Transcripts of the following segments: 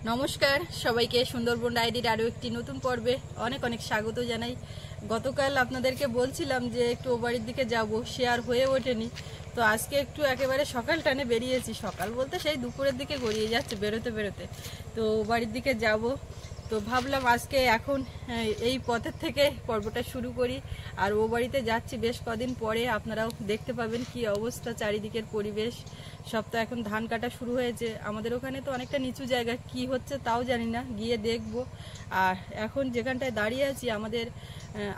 নমস্কার সবাইকে সুন্দরবন ডায়েরির আরও একটি নতুন পর্বে অনেক অনেক স্বাগত জানাই। গতকাল আপনাদেরকে বলছিলাম যে একটু ও বাড়ির দিকে যাব, সে আর হয়ে ওঠেনি। তো আজকে একটু একেবারে সকাল টানে বেরিয়েছি, সকাল বলতে সেই দুপুরের দিকে গড়িয়ে যাচ্ছে বেরোতে বেরোতে। তো ও বাড়ির দিকে যাব, তো ভাবলাম আজকে এখন এই পথের থেকে পর্বটা শুরু করি। আর ও বাড়িতে যাচ্ছি বেশ কদিন পরে, আপনারাও দেখতে পাবেন কি অবস্থা চারিদিকের পরিবেশ। সব তো এখন ধান কাটা শুরু হয়েছে, আমাদের ওখানে তো অনেকটা নিচু জায়গা, কি হচ্ছে তাও জানি না, গিয়ে দেখব। আর এখন যেখানটায় দাঁড়িয়ে আছি আমাদের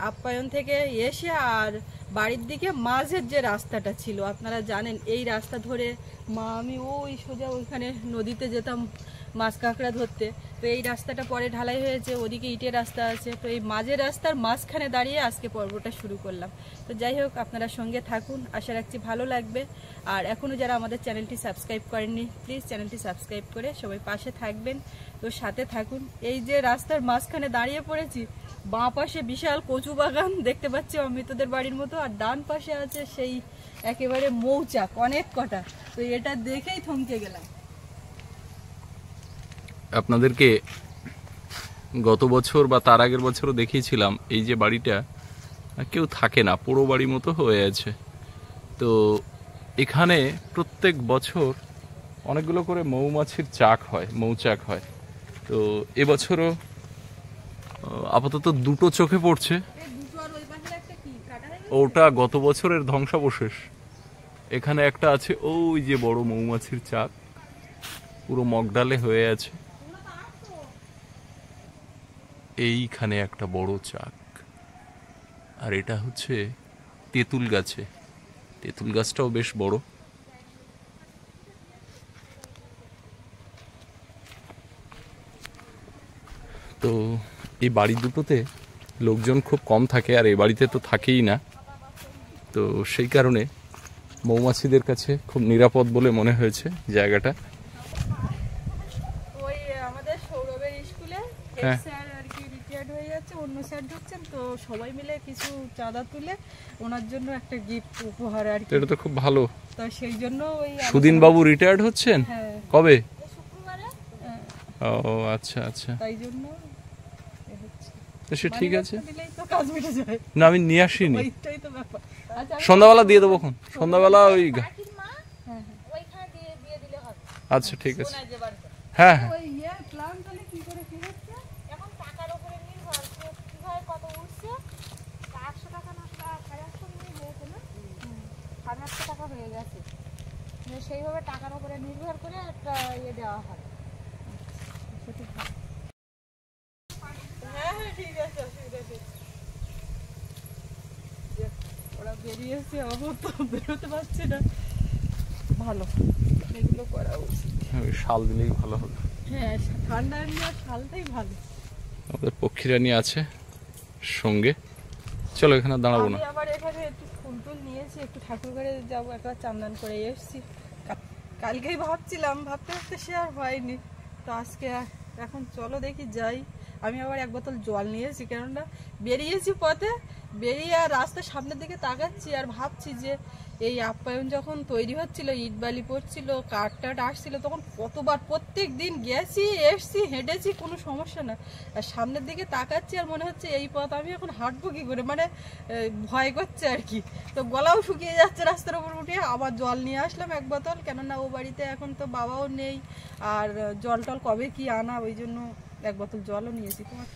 আপ্যায়ন থেকে এসে আর বাড়ির দিকে মাঝের যে রাস্তাটা ছিল আপনারা জানেন, এই রাস্তা ধরে আমি ওই সোজা ওইখানে নদীতে যেতাম মাছ কাঁকড়া ধরতে। তো এই রাস্তাটা পরে ঢালাই হয়েছে, ওদিকে ইটের রাস্তা আছে, তো এই মাঝের রাস্তার মাঝখানে দাঁড়িয়ে আজকে পর্বটা শুরু করলাম। তো যাই হোক, আপনারা সঙ্গে থাকুন, আশা রাখছি ভালো লাগবে। আর এখনও যারা আমাদের চ্যানেলটি সাবস্ক্রাইব করেননি, প্লিজ চ্যানেলটি সাবস্ক্রাইব করে সবাই পাশে থাকবেন, তো সাথে থাকুন। এই যে রাস্তার মাঝখানে দাঁড়িয়ে পড়েছি, বাঁ পাশে বিশাল কচু বাগান দেখতে পাচ্ছি অমৃতদের বাড়ির মতো, আর ডান পাশে আছে সেই একেবারে মৌচাক অনেক কটা। তো এটা দেখেই থমকে গেলাম। আপনাদেরকে গত বছর বা তার আগের বছরও দেখিয়েছিলাম এই যে বাড়িটা কেউ থাকে না, পোড়ো বাড়ির মতো হয়ে আছে। তো এখানে প্রত্যেক বছর অনেকগুলো করে মৌমাছির মৌচাক হয়। তো এবছরও আপাতত দুটো চোখে পড়ছে। ওটা গত বছরের ধ্বংসাবশেষ। এখানে একটা আছে, ওই যে বড় মৌমাছির চাক পুরো মগডালে হয়ে আছে। এইখানে একটা বড় চাক, আর এটা হচ্ছে তেঁতুল গাছে, তেঁতুল গাছটাও বেশ বড়। তো এই বাড়ি দুটোতে লোকজন খুব কম থাকে, আর এই বাড়িতে তো থাকেই না। তো সেই কারণে মৌমাছিদের কাছে খুব নিরাপদ বলে মনে হয়েছে জায়গাটা। ওই আমাদের সৌরভের স্কুলে হেড স্যার আর কি রিটায়ার্ড হয়ে যাচ্ছে, অন্য স্যার ঢুকছেন, তো সবাই মিলে কিছু চাঁদা তুলে ওনার জন্য একটা গিফট উপহার আর কি। এটা তো খুব ভালো। তো সেই জন্য ওই সুদিন বাবু রিটায়ার্ড হচ্ছেন কবে? শুক্রবারে। ও আচ্ছা আচ্ছা, তাই জন্য সে ঠিক আছে। তো কাজ মিটে যায় না, আমি নিয়ে আসিনি, ওইটাই তো ব্যাপার। আচ্ছা, সন্ধ্যাবেলা দিয়ে দেবো, সন্ধ্যাবেলা ওই। আচ্ছা ঠিক আছে, হ্যাঁ হ্যাঁ। সেইভাবে টাকার উপরে নির্ভর করে একটা ইয়ে দেওয়া হয়। ওরা বেরিয়েছে, আমার তো বেরোতে পারছে না। ভালো, এগুলো করা উচিত। শাল দিলেই ভালো হবে। হ্যাঁ, ঠান্ডা নিয়ে শালটাই ভালো। আমাদের পক্ষীরানী আছে সঙ্গে, চলো এখানে দাঁড়াবো না। আমি আবার এখানে একটু ফুল টুল নিয়েছি, একটু ঠাকুর ঘরে যাবো, একবার চান্দান করে এসেছি। কালকেই ভাবছিলাম, ভাবতে ভাবতে সে আর হয়নি। তো আজকে এখন চলো দেখি যাই। আমি আবার এক বোতল জল নিয়েছি, কেননা বেরিয়েছি পথে, বেরিয়ে আর রাস্তার সামনের দিকে তাকাচ্ছি আর ভাবছি যে এই আপ্যায়ন যখন তৈরি হচ্ছিল, ইট বালি পড়ছিল, কাঠ টাট আসছিল, তখন কতবার প্রত্যেক দিন গেছি এসছি হেঁটেছি, কোনো সমস্যা না। আর সামনের দিকে তাকাচ্ছি আর মনে হচ্ছে এই পথ আমি এখন হাঁটবো কি করে, মানে ভয় করছে আর কি। তো গলাও শুকিয়ে যাচ্ছে রাস্তার উপর উঠে। আবার জল নিয়ে আসলাম এক বোতল, কেননা ও বাড়িতে এখন তো বাবাও নেই, আর জল টল কবে কি আনা, ওই জন্য এক বোতল জলও নিয়েছি। তোমার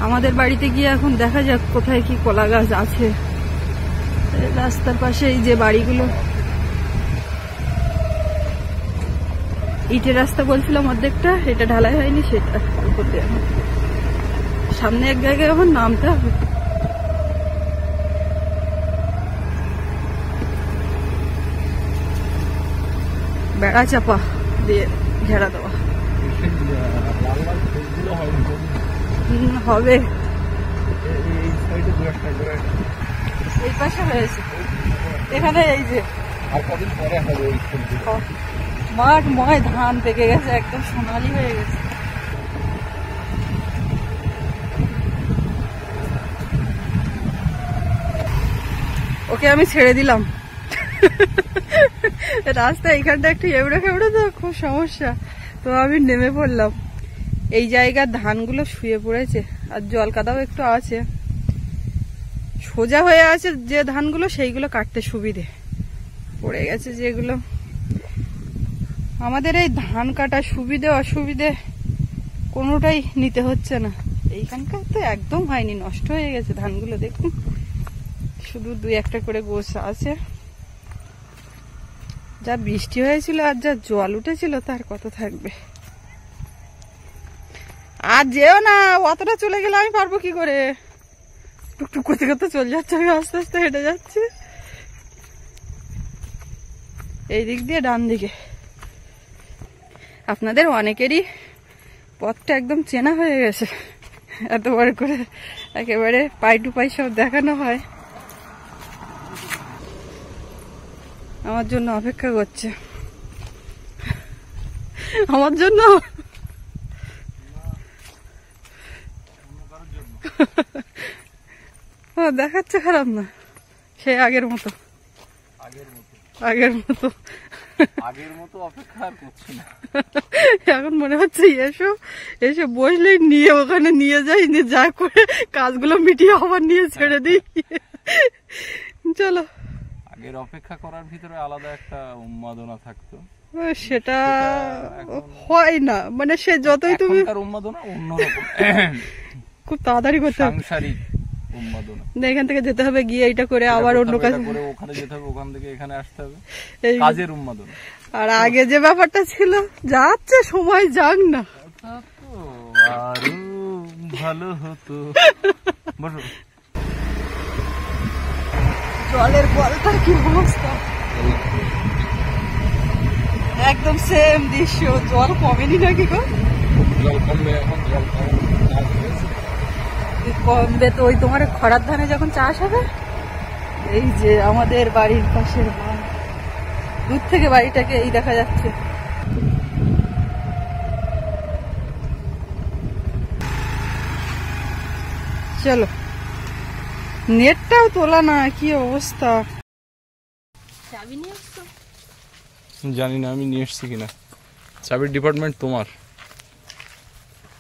আমাদের বাড়িতে গিয়ে এখন দেখা যাক কোথায় কি কলা গাছ আছে। রাস্তার পাশে এই যে বাড়িগুলো, ইটের রাস্তা বলছিলাম অর্ধেকটা, এটা ঢালাই হয়নি, সেটা সামনে এক জায়গায় এখন নামতে হবে। বেড়া চাপা দিয়ে ঘেরা দেওয়া হবে। এই পাশে হয়েছে, এখানে এই যে মাঠ ময় ধান পেকে গেছে, একদম সোনালি হয়ে গেছে। ওকে আমি ছেড়ে দিলাম, রাস্তা এইখানটা একটু এবড়ো খেবড়ো, তো খুব সমস্যা। তো আমি নেমে পড়লাম। এই জায়গার ধানগুলো শুয়ে পড়েছে আর জল কাদাও একটু আছে, সোজা হয়ে আছে যে ধানগুলো সেইগুলো কাটতে সুবিধে, পড়ে গেছে যেগুলো। আমাদের এই ধান কাটা সুবিধে অসুবিধে কোনোটাই নিতে হচ্ছে না। এইখানকার তো একদম হয়নি, নষ্ট হয়ে গেছে ধানগুলো, দেখুন শুধু 2-1টা করে গোছ আছে। যা বৃষ্টি হয়েছিল আর যা জল উঠেছিল তার কত থাকবে। আর যেও না, অতটা চলে গেলে আমি পারবো কি করে? টুকটুক করতে করতে চলে যাচ্ছে, আমি আস্তে আস্তে হেঁটে যাচ্ছি এই দিক দিয়ে ডান দিকে। আপনাদের অনেকেরই পথটা একদম চেনা হয়ে গেছে, এতবার করে একেবারে পাই টু পাই সব দেখানো হয়। আমার জন্য অপেক্ষা করছে, আমার জন্য। দেখাচ্ছে খারাপ না, সে আগের মতো আগের মতো অপেক্ষা আর করছি না। এখন মনে হচ্ছে এসে বসলেই নিয়ে ওখানে নিয়ে যাই, নিয়ে যা করে কাজগুলো মিটিয়ে আবার নিয়ে ছেড়ে দিই। চলো। আগের অপেক্ষা করার ভিতরে আলাদা একটা উন্মাদনা থাকতো, সেটা হয় না। মানে সে যতই তুমি উন্মাদনা অন্যরকম, খুব তাড়াতাড়ি করতে হবে, সাংসারিক উন্মাদনা। এখান থেকে যেতে হবে, গিয়ে এটা করে আবার অন্য কাজ করে ওখানে যেতে হবে, ওখান থেকে এখানে আসতে হবে, কাজের উন্মাদনা। আর আগে যে ব্যাপারটা ছিল, যাচ্ছে সময় যাক না, আরো ভালো হতো। জলের বলটার কি অবস্থা, একদম সেম দৃশ্য। জল কমেনি নাকি গো? জল কমবে এখন, জল কমবে তো ওই তোমার খরার ধানে যখন চাষ হবে। এই যে আমাদের বাড়ির পাশের মাঠ, দূর থেকে বাড়িটাকে এই দেখা যাচ্ছে। চলো, নেটটাও তোলা না, কি অবস্থা। চাবি নিয়ে আসছো? জানি না আমি নিয়ে এসছি কিনা, চাবির ডিপার্টমেন্ট তোমার।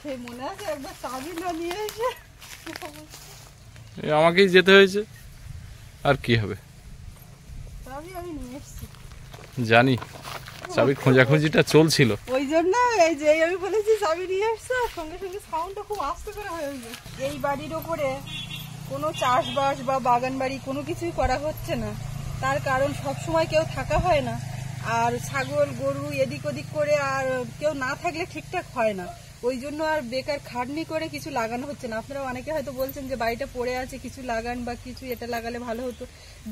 সেই মনে আছে একবার চাবি না নিয়ে এসে আমাকেই যেতে হয়েছে, আর কি হবে। চাবি আমি নিয়ে এসছি জানি, চাবি খোঁজাখুঁজিটা চলছিল, ওই জন্য এই যে আমি বলেছি চাবি নিয়ে এসছো, সঙ্গে সঙ্গে সাউন্ডটা খুব আস্তে করে হয়েছে। এই বাড়ির ওপরে কোনো চাষবাস বা বাগান বাড়ি কোনো কিছুই করা হচ্ছে না, তার কারণ সব সময় কেউ থাকা হয় না, আর ছাগল গরু এদিক ওদিক করে আর কেউ না থাকলে ঠিকঠাক হয় না। ওই জন্য আর বেকার খাটনি করে কিছু লাগানো হচ্ছে না। আপনারা অনেকে হয়তো বলছেন যে বাড়িটা পড়ে আছে, কিছু লাগান বা কিছু এটা লাগালে ভালো হতো।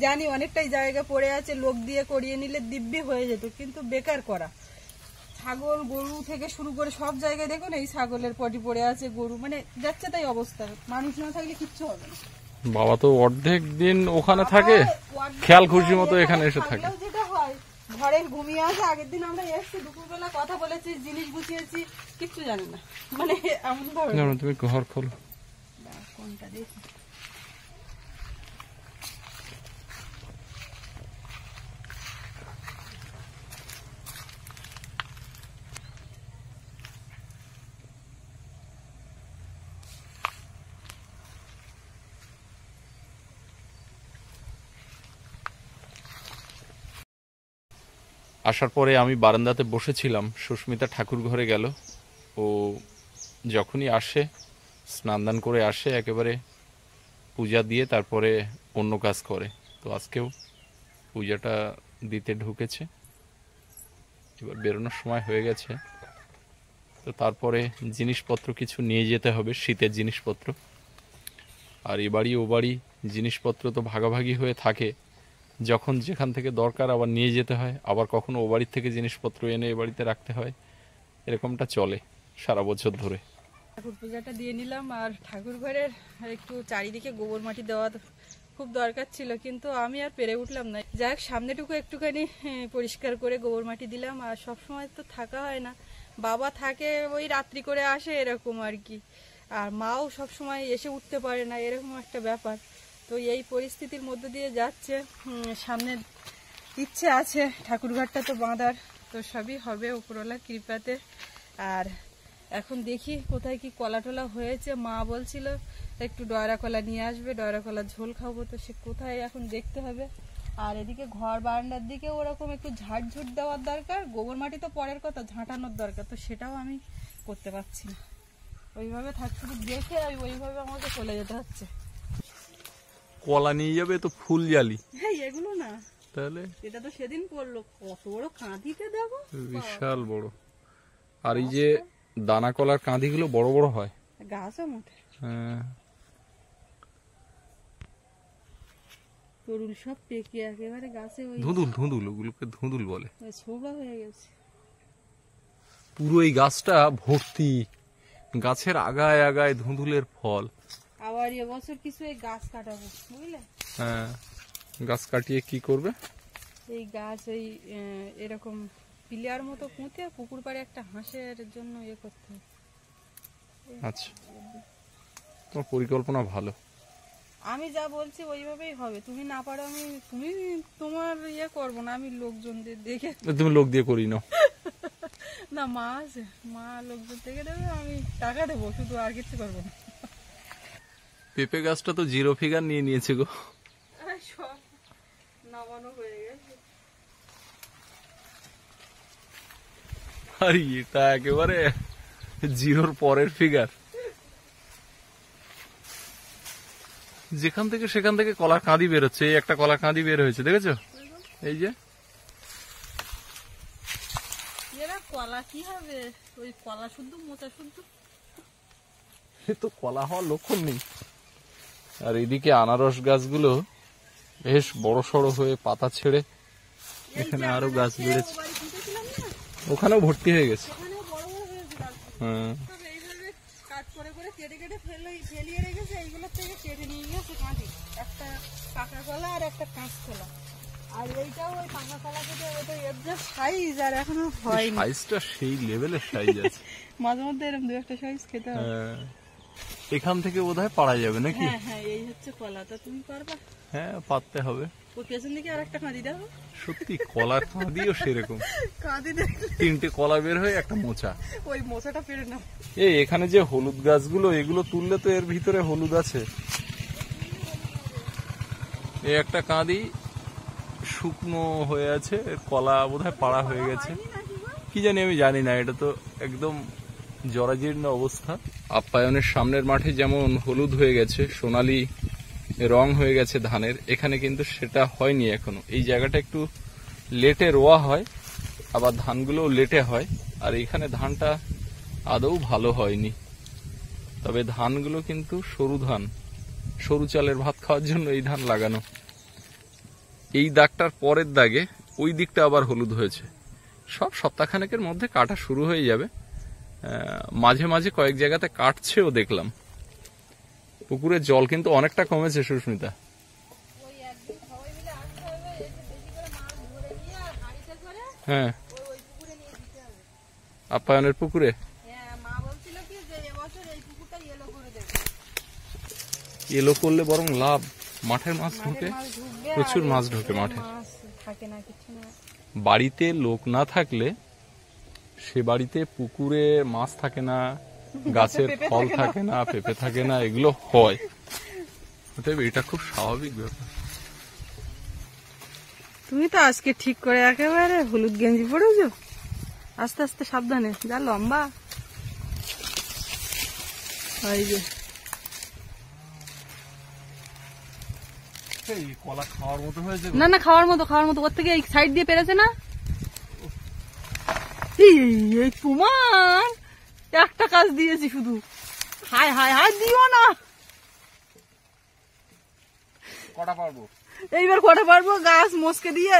জানি অনেকটাই জায়গা পড়ে আছে, লোক দিয়ে করিয়ে নিলে দিব্যি হয়ে যেত, কিন্তু বেকার করা। ছাগল গরু থেকে শুরু করে সব জায়গায় দেখুন এই ছাগলের পটি পড়ে আছে, গরু মানে যাচ্ছে তাই অবস্থা। মানুষ না থাকলে কিচ্ছু হবে না। বাবা তো অর্ধেক দিন ওখানে থাকে, খেয়াল খুশি মতো এখানে এসে থাকে। যেটা হয় ঘরে ঘুমিয়ে আসে। আগের দিন আমরা এসেছি, দুপুরবেলা কথা বলেছি, জিনিস গুছিয়েছি, কিচ্ছু জানি না, মানে এমন ভাবে। তুমি ঘর খোলো, কোনটা দেখি। আসার পরে আমি বারান্দাতে বসেছিলাম, সুস্মিতা ঠাকুর ঘরে গেল। ও যখনই আসে স্নান দান করে আসে, একেবারে পূজা দিয়ে তারপরে অন্য কাজ করে। তো আজকেও পূজাটা দিতে ঢুকেছে, এবার বেরোনোর সময় হয়ে গেছে। তো তারপরে জিনিসপত্র কিছু নিয়ে যেতে হবে, শীতের জিনিসপত্র। আর এ বাড়ি ও বাড়ি জিনিসপত্র তো ভাগাভাগি হয়ে থাকে, যখন যেখান থেকে দরকার আবার নিয়ে যেতে হয়, আবার কখনো ও বাড়ির থেকে জিনিসপত্র এনে এ বাড়িতে রাখতে হয়। এরকমটা চলে সারা বছর ধরে। ঠাকুর পূজাটা দিয়ে নিলাম, আর ঠাকুর ঘরের একটু চারিদিকে গোবর মাটি দেওয়া খুব দরকার ছিল, কিন্তু আমি আর পেরে উঠলাম না। যাই হোক, সামনেটুকু একটুখানি পরিষ্কার করে গোবর মাটি দিলাম। আর সব সময় তো থাকা হয় না, বাবা থাকে ওই রাত্রি করে আসে এরকম আর কি, আর মাও সব সময় এসে উঠতে পারে না, এরকম একটা ব্যাপার। তো এই পরিস্থিতির মধ্যে দিয়ে যাচ্ছে। সামনে ইচ্ছে আছে ঠাকুরঘরটা তো বাঁধার, তো সবই হবে উপরওয়ালার কৃপাতে। আর এখন দেখি কোথায় কি কলা টলা হয়েছে, মা বলছিল একটু ডয়রা কলা নিয়ে আসবে, ডয়রা কলার ঝোল খাবো, তো সে কোথায় এখন দেখতে হবে। আর এদিকে ঘর বারান্দার দিকে ওরকম একটু ঝাড়ঝুট দেওয়ার দরকার, গোবর মাটি তো পরের কথা, ঝাঁটানোর দরকার, তো সেটাও আমি করতে পারছি না। ওইভাবে শুধু দেখে ওইভাবে আমাকে চলে যেতে হচ্ছে। কলা নিয়ে যাবে তো ফুল জালি, হ্যাঁ এগুলো না, তাহলে এটা তো সেদিন পড়লো, কত বড় কাঁদিতে দেবো, বিশাল বড়। আর এই যে দানা কলার কাঁদিগুলো বড় বড় হয়, গাছও মোটে। হ্যাঁ তরুণ সব পেকে একেবারে গাছে ওই ধুঁদুল ধুঁদুল, ওগুলোকে ধুঁদুল বলে। ছোবড়া হয়ে গেছে। পুরো এই গাছটা ভর্তি, গাছের আগায় আগায় ধুঁদুলের ফল। আবার এবছর কিছু এই গাছ কাটাবো বুঝলে। হ্যাঁ, গাছ কাটিয়ে কি করবে? এই গাছ এই এরকম পিলিয়ার মতো পুঁতে পুকুর পাড়ে একটা হাঁসের জন্য করতে হবে। আচ্ছা, তোমার পরিকল্পনা ভালো। আমি যা বলছি ওইভাবেই হবে, তুমি না পারো তুমি তোমার করবো না, আমি লোকজনদের দেখে। তুমি লোক দিয়ে করি নাও। না মা আছে, মা লোকজন দেখে দেবে, আমি টাকা দেবো শুধু, আর কিছু করবো না। পেঁপে গাছটা তো জিরো ফিগার নিয়ে নিয়েছে গো, সব নামানো হয়ে গেছে। আর এটা একেবারে জিরোর পরের ফিগার। যেখান থেকে সেখান থেকে কলা কাঁদি বেরোচ্ছে, এই একটা কলা কাঁদি বের হয়েছে দেখেছো, এই যে। এরা কলা কি হবে, ওই কলা শুদ্ধ মোচা শুদ্ধ, এ তো কলা হওয়ার লক্ষণ নেই। আর এদিকে আনারস গাছগুলো বেশ বড় সড়ো হয়ে পাতা ছেড়ে এখানে আরো গাছ বেড়েছে, ওখানেও ভর্তি হয়ে গেছে। হ্যাঁ, এইভাবে কাট করে করে কেটে কেটে ফেলিয়ে রেখেছে, এইগুলো থেকে কেটে নিয়ে গেছে কাঁদি, একটা পাকা কলা আর একটা কাঁচ কলা। আর এইটাও ওই পাকা কলা কেটে ওটা এর যা সাইজ, আর এখনো হয়নি। সাইজটা সেই লেভেলের সাইজ আছে। মাঝে মধ্যে এরকম দু একটা সাইজ খেতে হবে। হ্যাঁ, এখান থেকে বোধহয় পারা যাবে নাকি? হ্যাঁ হ্যাঁ, এই হচ্ছে কলা, তো তুমি পারবা? হ্যাঁ, পারতে হবে। ওই পেছন দিকে আর একটা কাঁদি দাও, সত্যি কলার কাঁদিও সেরকম, কাঁদি দেখলে তিনটে কলা বের হয়ে একটা মোচা। ওই মোচাটা পেরে নাও। এই এখানে যে হলুদ গাছগুলো, এগুলো তুললে তো এর ভিতরে হলুদ আছে। এই একটা কাঁদি শুকনো হয়ে আছে, এর কলা বোধহয় পাড়া হয়ে গেছে, কি জানি, আমি জানি না। এটা তো একদম জরাজীর্ণ অবস্থা। আপ্যায়নের সামনের মাঠে যেমন হলুদ হয়ে গেছে, সোনালী রং হয়ে গেছে ধানের, এখানে কিন্তু সেটা হয়নি এখনো। এই জায়গাটা একটু লেটে রোয়া হয়, আবার ধানগুলোও লেটে হয়। আর এখানে ধানটা আদৌ ভালো হয়নি, তবে ধানগুলো কিন্তু সরু ধান, সরু চালের ভাত খাওয়ার জন্য এই ধান লাগানো। এই দাগটার পরের দাগে ওই দিকটা আবার হলুদ হয়েছে। সব সপ্তাহখানেকের মধ্যে কাটা শুরু হয়ে যাবে। মাঝে মাঝে কয়েক জায়গাতে কাটছেও দেখলাম। পুকুরের জল কিন্তু অনেকটা কমেছে সুস্মিতা। ওই একদিন সবাই মিলে আসতে হবে, এসে বেশি করে মাছ ধরে নিয়ে হাঁড়িতে করে হ্যাঁ, ওই পুকুরে নিয়ে দিতে হবে। আপ্যায়নের পুকুরে হ্যাঁ, মা বলছিল কি যে এবছর এই পুকুরটা ইয়েলো করে দেবে। এলো করলে বরং লাভ, মাঠের মাছ ঢোকে, মাছ ঢুকবে, প্রচুর আর মাছ ঢোকে মাঠে। মাছ থাকে না, কিছু না। বাড়িতে লোক না থাকলে সে বাড়িতে পুকুরে মাছ থাকে না, গাছের ফল থাকে না, পেঁপে থাকে না, এগুলো হয়। অতএব এটা খুব স্বাভাবিক ব্যাপার। তুমি তো আজকে ঠিক করে একেবারে হলুদ গেঞ্জি পরেছো, আস্তে আস্তে সাবধানে, যা লম্বা। এই যে কলা খাওয়ার মতো হয়েছে। না না, খাওয়ার মতো, খাওয়ার মতো। ওর থেকে এই সাইড দিয়ে পেরেছে না। এই তোমার একটা কাজ দিয়েছি শুধু, হায় হায় হায়, দিও না। কটা পারবো এইবার কটা পারবো গাছ মস্কে দিয়ে।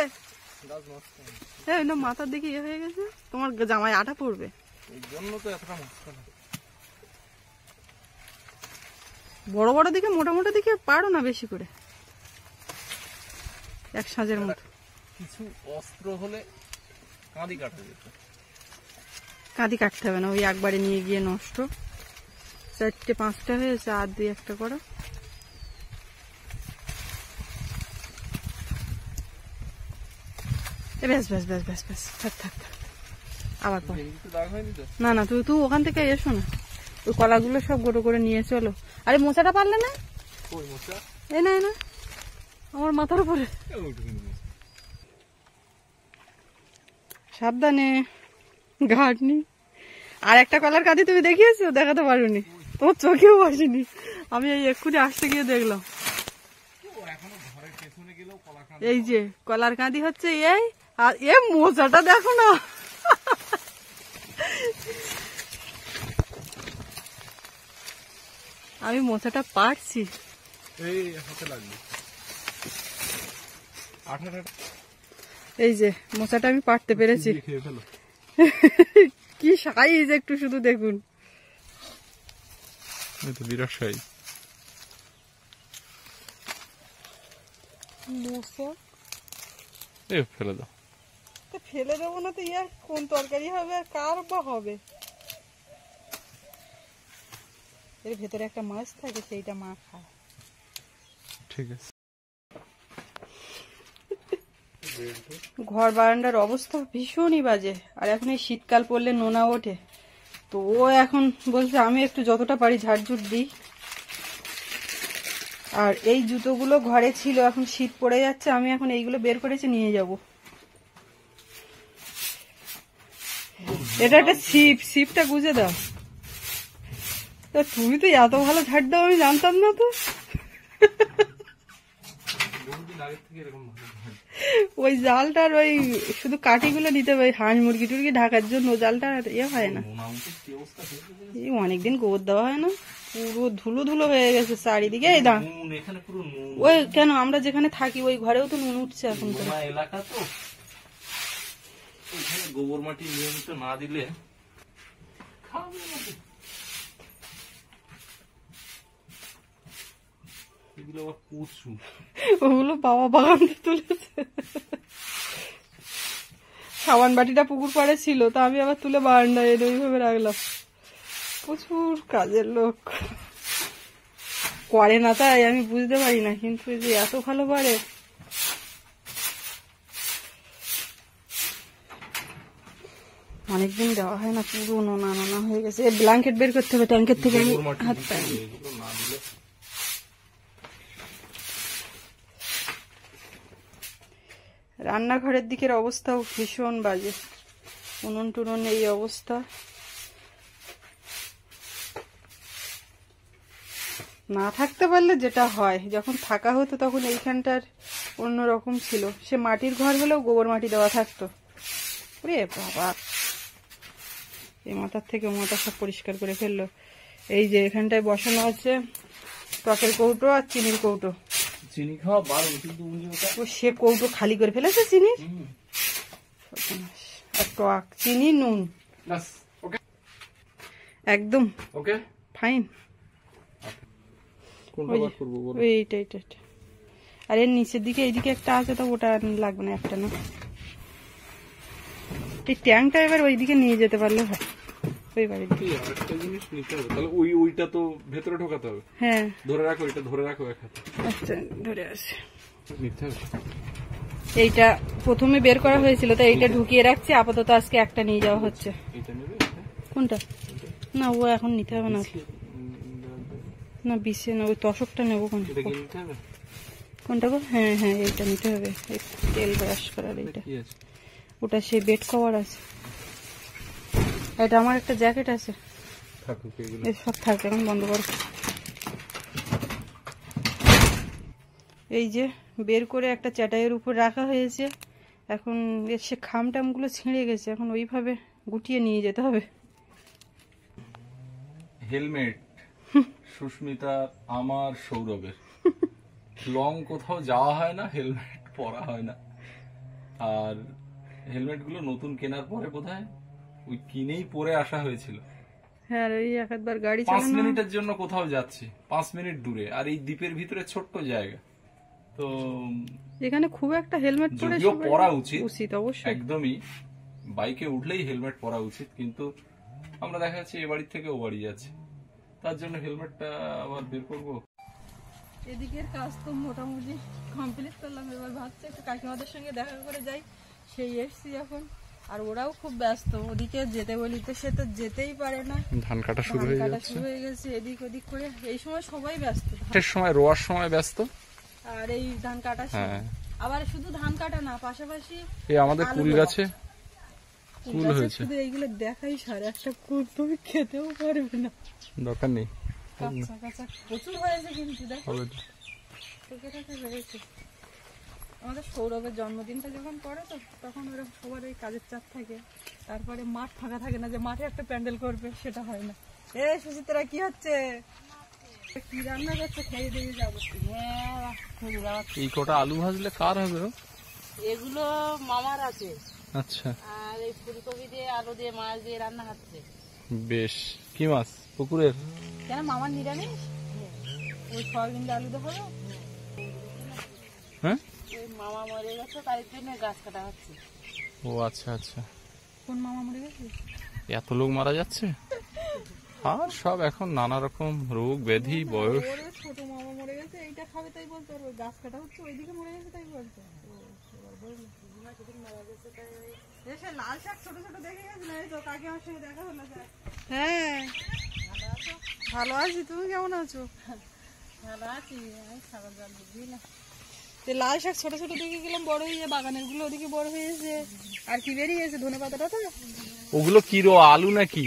এই না, মাথার দিকে ইয়ে হয়ে গেছে, তোমার জামায় আটা পড়বে, এই জন্য তো এতটা মুশকিল। বড় বড় দিকে মোটা মোটা দিকে পারো না বেশি করে, এক সাজের মতো। কিছু অস্ত্র হলে কাঁদি কাটা যেত। কাঁদি কাটতে হবে না, ওই একবারে নিয়ে গিয়ে নষ্ট। 4টে 5টা হয়েছে, আর 2-1টা করো। ব্যাস ব্যাস ব্যাস ব্যাস ব্যাস, থাক থাক থাক। আবার পর। কিন্তু দাগ হয়নি তো? না না, তুই ওখান থেকে এসো না, ওই কলাগুলো সব গোটো করে নিয়ে চলো। আরে মোচাটা পারলে না? কই মোচা? এ না না, আমার মাথার উপরে। সাবধানে, ঘাটনি। আর একটা কলার কাঁদি তুমি দেখিয়েছো? দেখাতে পারোনি, তোমার চোখেও আসেনি। আমি এই এক্ষুনি আসতে গিয়ে দেখলাম। এই যে কলার কাঁদি হচ্ছে এই, আর এ মোচাটা দেখো না। আমি মোচাটা পারছি। এই হাতে লাগবে। এই যে মোচাটা আমি পারতে পেরেছি। খেয়ে ফেলো। কি সাইজ একটু শুধু দেখুন। এই তো বিরাট সাইজ। মোচা এই ফেলে দাও। ফেলে দেবো না তো, ইয়ার কোন তরকারি হবে আর কার বা হবে। এর ভেতরে একটা মাছ থাকে, সেইটা মা খায়। ঠিক আছে। ঘর বারান্দার অবস্থা ভীষণই বাজে, আর এখন এই শীতকাল পড়লে নোনা ওঠে। তো ও এখন বলছে আমি একটু যতটা পারি ঝাড়ঝুট দিই। আর এই জুতোগুলো ঘরে ছিল, এখন শীত পড়ে যাচ্ছে, আমি এখন এইগুলো বের করেছি নিয়ে যাব। এটা একটা ছিপটা গুজে দাও। তা তুমি তো এত ভালো ঝাড় দাও, আমি জানতাম না তো। ওই জালটার ওই শুধু কাঠিগুলো দিতে হবে, হাঁস মুরগি টুরগি ঢাকার জন্য জালটা ইয়ে হয় না। এই অনেকদিন গোবর দেওয়া হয় না, পুরো ধুলো ধুলো হয়ে গেছে চারিদিকে। এই দা ওই কেন আমরা যেখানে থাকি ওই ঘরেও তো নুন উঠছে এখন। এলাকা তো গোবর মাটি নিয়মিত না দিলে খাবে না। ওগুলো বাবা বাগান তুলেছে। সাবান বাটিটা পুকুর পাড়ে ছিল, তা আমি আবার তুলে বারান্দায় এনে ওইভাবে রাখলাম। প্রচুর কাজের লোক করে না, তাই আমি বুঝতে পারি না, কিন্তু যে এত ভালো পারে। অনেকদিন দেওয়া হয় না, পুরো নোনা নোনা হয়ে গেছে। ব্ল্যাঙ্কেট বের করতে হবে ট্যাঙ্কের থেকে, আমি হাত পাই। রান্নাঘরের দিকের অবস্থাও ভীষণ বাজে, উনুন টুনুন এই অবস্থা। না থাকতে পারলে যেটা হয়, যখন থাকা হতো তখন এইখানটার অন্যরকম ছিল। সে মাটির ঘর হলেও গোবর মাটি দেওয়া থাকতো। ওরে বাবা, এই মাথার থেকে ও মাথা সব পরিষ্কার করে ফেললো। এই যে এখানটায় বসানো আছে টকের কৌটো আর চিনির কৌটো। চিনি খাওয়া বারণ, কিন্তু সে কৌটো খালি করে ফেলেছে চিনির। আর টক চিনি নুন একদম ওকে ফাইন। এইটা এইটা আর এর নিচের দিকে এইদিকে একটা আছে, তো ওটা লাগবে না, একটা না। এই ট্যাঙ্কটা এবার ওইদিকে নিয়ে যেতে পারলে হয়। ওই বাড়ি একটা জিনিস নিতে হবে, তাহলে ওইটা তো ভেতরে ঢোকাতে হবে। হ্যাঁ ধরে রাখো, এটা ধরে রাখো এক হাতে। আচ্ছা ধরে আসে। নিতে হবে। এইটা প্রথমে বের করা হয়েছিল, তো এইটা ঢুকিয়ে রাখছি আপাতত। আজকে একটা নিয়ে যাওয়া হচ্ছে। এটা নেবে? কোনটা? না ও এখন নিতে হবে না, না বিছে না, ওই তশকটা নেবো। কোনটা গো? হ্যাঁ হ্যাঁ এইটা নিতে হবে, তেল ব্রাশ করার। এইটা ওটা সেই বেড কভার আছে। এটা আমার একটা জ্যাকেট আছে, সব থাকে। এখন বন্ধ করো। এই যে বের করে একটা চাটাইয়ের উপর রাখা হয়েছে। এখন এর সে খামটামগুলো ছিঁড়ে গেছে, এখন ওইভাবে গুটিয়ে নিয়ে যেতে হবে। হেলমেট সুস্মিতা, আমার, সৌরভের। লং কোথাও যাওয়া হয় না, হেলমেট পরা হয় না। আর হেলমেট গুলো নতুন কেনার পরে বোধহয় ওই কিনেই পরে আসা হয়েছিল। হ্যাঁ, ওই একবার গাড়ি 5 মিনিটের জন্য কোথাও যাচ্ছি, 5 মিনিট দূরে, আর এই দ্বীপের ভিতরে ছোট্ট জায়গা। তো এখানে খুব একটা হেলমেট পরে পরা উচিত অবশ্যই, একদমই। বাইকে উঠলেই হেলমেট পরা উচিত, কিন্তু আমরা দেখা যাচ্ছে এ বাড়ি থেকে ও বাড়ি যাচ্ছি, তার জন্য হেলমেটটা আবার বের করবো। এদিকের কাজ তো মোটামুটি কমপ্লিট করলাম। এবার ভাবছি একটু কাকিমাদের সঙ্গে দেখা করে যাই। সেই এসছি এখন। আর ওরাও খুব ব্যস্ত, ওদিকে যেতে বলি তো সে তো যেতেই পারে না। ধান কাটা শুরু ধান হয়ে কাটা যাচ্ছে, শুরু হয়ে গেছে এদিক ওদিক করে। এই সময় সবাই ব্যস্ত, এর সময় রোয়ার সময় ব্যস্ত। আর এই ধান কাটা হ্যাঁ, আবার শুধু ধান কাটা না, পাশাপাশি এই আমাদের আলু কুল দেওয়া। গাছে কুল হয়েছে। শুধু এইগুলো দেখাই সারে, একটা কুল তুমি খেতেও পারবে না, দরকার নেই, কাঁচা কাঁচা প্রচুর হয়েছে কিন্তু দেখো হবে। থেকে থেকে হয়েছে। আমাদের সৌরভের জন্মদিনটা যখন পড়ে তো তখন ওরা সবার এই কাজের চাপ থাকে, তারপরে মাঠ ফাঁকা থাকে না যে মাঠে একটা প্যান্ডেল করবে, সেটা হয় না। এ সুচিত্রা কি হচ্ছে, কি রান্না করছে, খেয়ে দিয়ে যাবো। এই কটা আলু ভাজলে কার হবে ও? এগুলো মামার আছে, আচ্ছা, আর এই ফুলকপি দিয়ে আলু দিয়ে মাছ দিয়ে রান্না হচ্ছে। বেশ। কি মাছ? পুকুরের? কেন মামার নিরামিষ? ওই সয়াবিন দিয়ে আলু দেবো। হ্যাঁ, ওই মামা মরে গেছে, তার জন্য গাছ কাটা হচ্ছে। ও আচ্ছা আচ্ছা। কোন মামা মরে গেছে? এত লোক মারা যাচ্ছে, আর সব এখন নানা রকম রোগ ব্যাধি, বয়স। ওরে ছোট মামা মরে গেছে, এইটা খাবে তাই বলতো, আর ওই গাছ কাটা হচ্ছে ওইদিকে মরে গেছে তাই বলতো। এসে লাল শাক ছোট ছোট দেখে গেছে না, এই তো কাকি আমার সঙ্গে দেখা হলো। হ্যাঁ ভালো আছি, তুমি কেমন আছো? ভালো আছি, আমি খাবার জল বুঝি না। লাল শাক ছোট ছোট দেখে গেলাম, বড় হয়ে বাগানের গুলো ওদিকে বড় হয়েছে। আর কি বেরিয়েছে? ধনে পাতাটা তো ওগুলো কি রো আলু নাকি?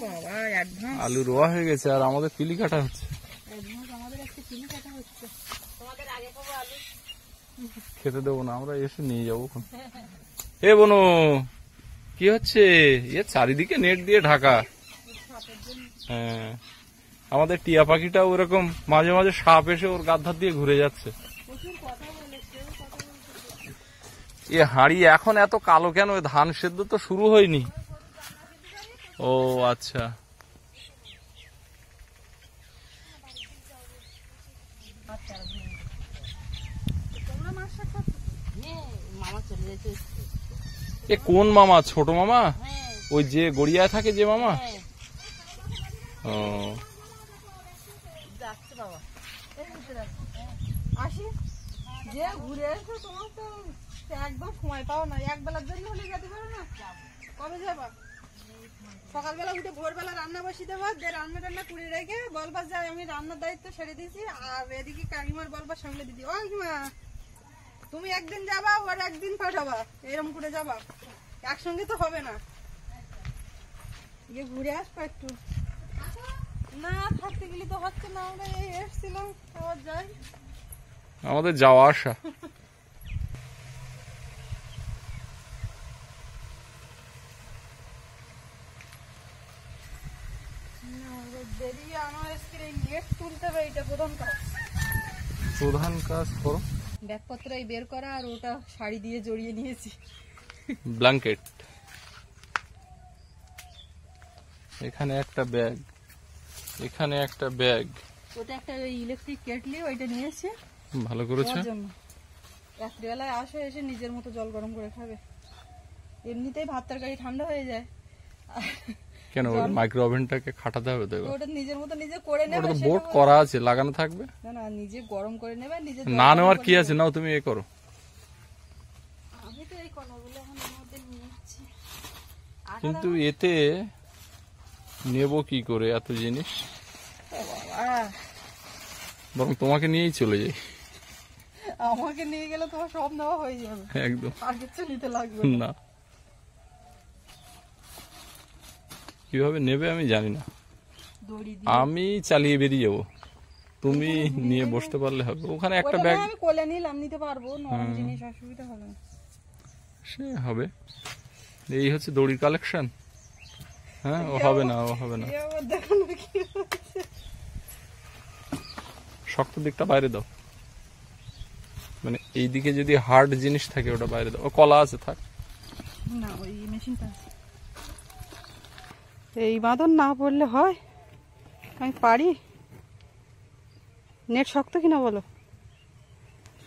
বাবা অ্যাডভান্স আলু রোয়া হয়ে গেছে, আর আমাদের পিলি কাটা হচ্ছে। আমাদের একটা কিনে কাটা হচ্ছে। তোমাদের আগে খাবো আলু। খেতে দেবো না, আমরা এসে নিয়ে যাবো। এ বনু, কি হচ্ছে? এ চারিদিকে নেট দিয়ে ঢাকা। হ্যাঁ, আমাদের টিয়া পাখিটা ওরকম মাঝে মাঝে সাপ এসে ওর গাদ ধার দিয়ে ঘুরে যাচ্ছে। এ হাঁড়ি এখন এত কালো কেন? ধান সেদ্ধ তো শুরু হয়নি। ও আচ্ছা, হ্যাঁ, মামা চলে যেতে। এ কোন মামা? ছোট মামা? হ্যাঁ ওই যে গড়িয়ায় থাকে যে মামা? হ্যাঁ, ও যাচ্ছে বাবা। আসি যে ঘুরে এসে তোমার তো একদম সময় পাও না, এক বেলার জন্য হলে যেতে পারো না। কবে যাবা? সকালবেলা উঠে ভোরবেলা রান্না বসিয়ে দেবো, দিয়ে রান্না টান্না করে রেখে বলবার যাই আমি রান্নার দায়িত্ব সেরে দিয়েছি, আর এদিকে কাকিমার বলবার সামলে দিদি। ও কাকিমা, তুমি একদিন যাবা ওর একদিন পাঠাবা, এরকম করে যাবা, একসঙ্গে তো হবে না। গিয়ে ঘুরে আসবো একটু। না থাকতে গেলে তো হচ্ছে না, আমরা এই এসছিলাম, আবার যাই। আমাদের যাওয়া আসা। বেরিয়ে আমার আজকে এই নেট তুলতে হবে, এইটা প্রধান কাজ। প্রধান কাজ করো। ব্যাগপত্র এই বের করা, আর ওটা শাড়ি দিয়ে জড়িয়ে নিয়েছি। ব্ল্যাঙ্কেট, এখানে একটা ব্যাগ, এখানে একটা ব্যাগ। ওটা একটা ওই ইলেকট্রিক কেটলি, ওইটা নিয়েছে ভালো করেছো। ওর জন্য। রাত্রিবেলায় আসে, এসে নিজের মতো জল গরম করে খাবে। এমনিতেই ভাত তরকারি ঠান্ডা হয়ে যায়, কেন মাইক্রো ওভেনটাকে খাটাতে হবে তো? এবার ওটা নিজের মতো নিজে করে ওটা নেবে। তো সেটা বোর্ড করা আছে, লাগানো থাকবে। না না, নিজে গরম করে নেবে, নিজে না নেওয়ার কি আছে, নাও তুমি এ করো। আমি তো এই কণাগুলো এখন এর মধ্যে নিয়ে যাচ্ছি। কিন্তু এতে নেব কি করে এত জিনিস? বরং তোমাকে নিয়েই চলে যাই। আমাকে নিয়ে গেলে তোমার সব নেওয়া হয়ে যাবে, একদম আর কিছু নিতে লাগবে না। কিভাবে নেবে আমি জানি না, দড়ি আমি চালিয়ে বেরিয়ে যাবো, তুমি নিয়ে বসতে পারলে হবে। ওখানে একটা ব্যাগ আমি কোলে নিলাম, নিতে পারবো, নরম জিনিস, অসুবিধা হবে না। সে হবে। এই হচ্ছে দড়ির কালেকশন। হ্যাঁ, ও হবে না, ও হবে না। এ আবার দেখো না কি হচ্ছে। শক্ত দিকটা বাইরে দাও, মানে এইদিকে যদি হার্ড জিনিস থাকে ওটা বাইরে দাও। ও কলা আছে, থাক। না ওই মেশিনটা আছে। এই বাঁধন না পড়লে হয়? আমি পারি? নেট শক্ত কিনা বলো?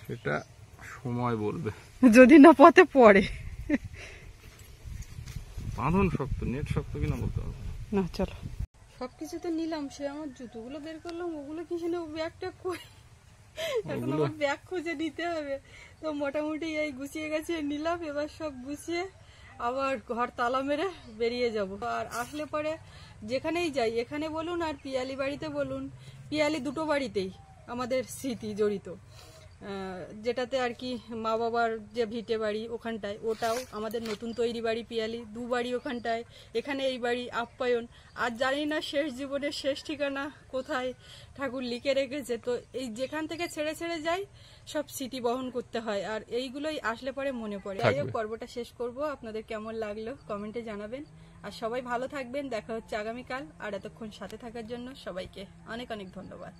সেটা সময় বলবে। যদি না পথে পড়ে। বাঁধন শক্ত, নেট শক্ত কিনা বলতে হবে না। চলো, সবকিছু তো নিলাম, সে আমার জুতোগুলো বের করলাম, ওগুলো কিসে নেবো? ব্যাগটা কই? এখন ওগুলো আমার ব্যাগ খুঁজে নিতে হবে। তো মোটামুটি এই গুছিয়ে গেছে নিলাম, এবার সব গুছিয়ে আবার ঘর তালা মেরে বেরিয়ে যাব। আর আসলে পরে যেখানেই যাই, এখানে বলুন আর পিয়ালি বাড়িতে বলুন, পিয়ালি দুটো বাড়িতেই আমাদের স্মৃতি জড়িত। যেটাতে আর কি মা বাবার যে ভিটে বাড়ি ওখানটায়, ওটাও আমাদের নতুন তৈরি বাড়ি পিয়ালি, দু বাড়ি ওখানটায়, এখানে এই বাড়ি আপ্যায়ন। আর জানি না শেষ জীবনের শেষ ঠিকানা কোথায় ঠাকুর লিখে রেখেছে। তো এই যেখান থেকে ছেড়ে ছেড়ে যাই সব স্মৃতি বহন করতে হয়, আর এইগুলোই আসলে পরে মনে পড়ে। যাই হোক, পর্বটা শেষ করব। আপনাদের কেমন লাগলো কমেন্টে জানাবেন, আর সবাই ভালো থাকবেন। দেখা হচ্ছে আগামীকাল। আর এতক্ষণ সাথে থাকার জন্য সবাইকে অনেক অনেক ধন্যবাদ।